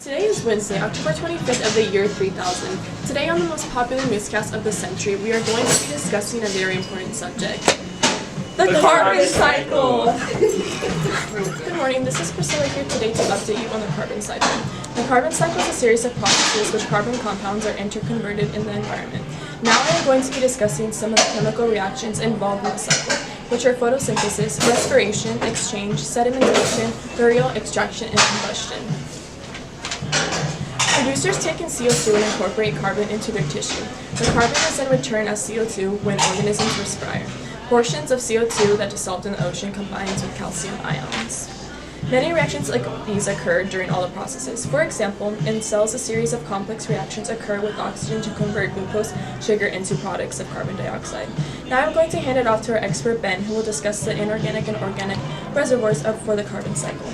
Today is Wednesday, October 25th of the year 3000. Today on the most popular newscast of the century, we are going to be discussing a very important subject. The carbon cycle! Good morning, this is Priscilla here today to update you on the carbon cycle. The carbon cycle is a series of processes which carbon compounds are interconverted in the environment. Now I am going to be discussing some of the chemical reactions involved in the cycle, which are photosynthesis, respiration, exchange, sedimentation, burial, extraction, and combustion. Producers take in CO2 and incorporate carbon into their tissue. The carbon is then returned as CO2 when organisms respire. Portions of CO2 that dissolved in the ocean combines with calcium ions. Many reactions like these occur during all the processes. For example, in cells, a series of complex reactions occur with oxygen to convert glucose sugar into products of carbon dioxide. Now I'm going to hand it off to our expert Ben, who will discuss the inorganic and organic reservoirs for the carbon cycle.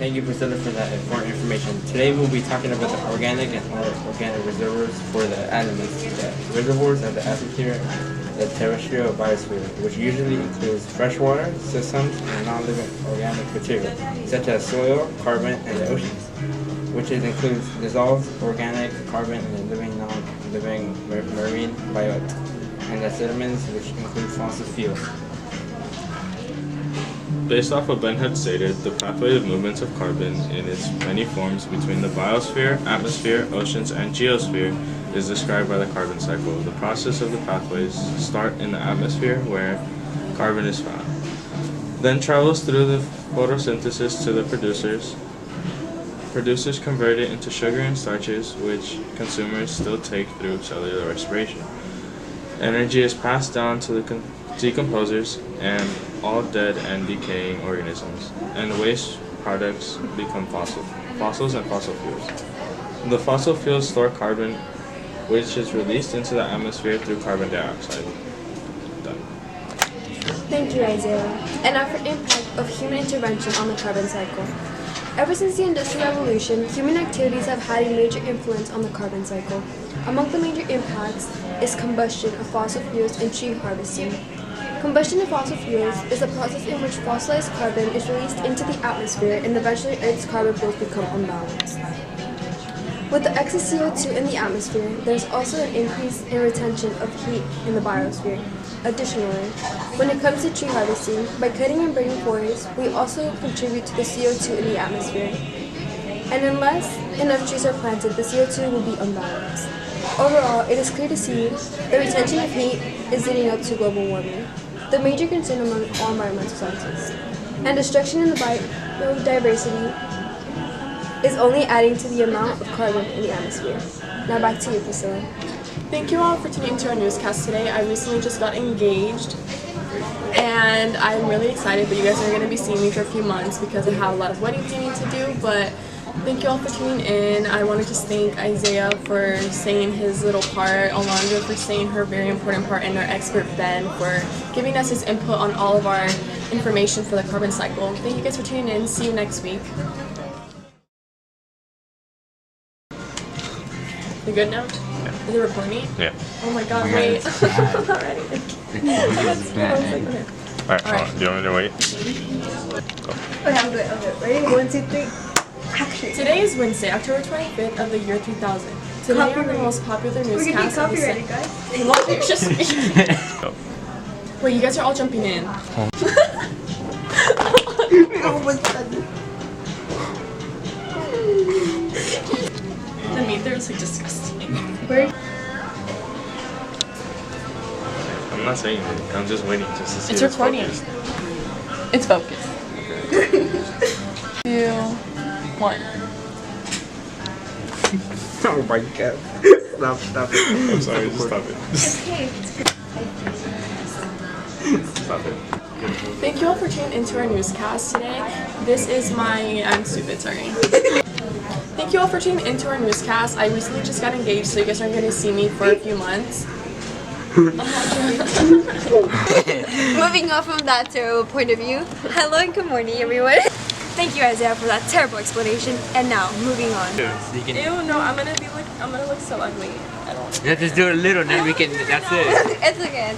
Thank you, Priscilla, for that important information. Today we'll be talking about the organic and inorganic reservoirs for the elements. The reservoirs are the atmosphere, the terrestrial biosphere, which usually includes freshwater systems and non-living organic material, such as soil, carbon, and the oceans, which includes dissolved organic carbon and living non-living marine biota, and the sediments, which include fossil fuels. Based off what Ben had stated, the pathway of movements of carbon in its many forms between the biosphere, atmosphere, oceans, and geosphere is described by the carbon cycle. The process of the pathways start in the atmosphere where carbon is found, then travels through the photosynthesis to the producers. Producers convert it into sugar and starches, which consumers still take through cellular respiration. Energy is passed down to the decomposers and all dead and decaying organisms, and waste products become fossils and fossil fuels. The fossil fuels store carbon, which is released into the atmosphere through carbon dioxide. Done. Thank you, Isaiah. And now for impact of human intervention on the carbon cycle. Ever since the Industrial Revolution, human activities have had a major influence on the carbon cycle. Among the major impacts is combustion of fossil fuels and tree harvesting. Combustion of fossil fuels is a process in which fossilized carbon is released into the atmosphere and eventually Earth's carbon pools become unbalanced. With the excess CO2 in the atmosphere, there is also an increase in retention of heat in the biosphere. Additionally, when it comes to tree harvesting, by cutting and burning forests, we also contribute to the CO2 in the atmosphere. And unless enough trees are planted, the CO2 will be unbalanced. Overall, it is clear to see the retention of heat is leading up to global warming, the major concern among all environmental scientists. And destruction in the biodiversity is only adding to the amount of carbon in the atmosphere. Now back to you, Priscilla. Thank you all for tuning into our newscast today. I recently just got engaged, and I'm really excited, but you guys are going to be seeing me for a few months because I have a lot of wedding planning to do, but thank you all for tuning in. I want to just thank Isaiah for saying his little part, Alondra for saying her very important part, and our expert Ben for giving us his input on all of our information for the carbon cycle. Thank you guys for tuning in. See you next week. You good now? Yeah. Is it recording? Yeah. Oh my god, wait. I'm not ready. Alright, do you want me to wait? Go. Okay, I'm good. Ready? 1, 2, 3. Action. Today is Wednesday, October 25th of the year 3000. Today on the most popular newscast of the copyrighted, guys. What? It's just me. Go. Wait, you guys are all jumping in. The meat there is like disgusting. I'm not saying anything. I'm just waiting just to see It's if recording. focused. It's focused. 2, 1. Oh my god. Stop it. I'm sorry, just stop it. Okay. Stop it. Thank you all for tuning into our newscast today. This is I'm stupid, sorry. Thank you all for tuning into our newscast. I recently just got engaged, so you guys aren't going to see me for a few months. Moving on from that terrible point of view, hello and good morning, everyone. Thank you, Isaiah, for that terrible explanation. And now, moving on. So you can, Ew, no, I'm gonna look so ugly. I don't. yeah, just do it a little, then we can. That's it. It's okay.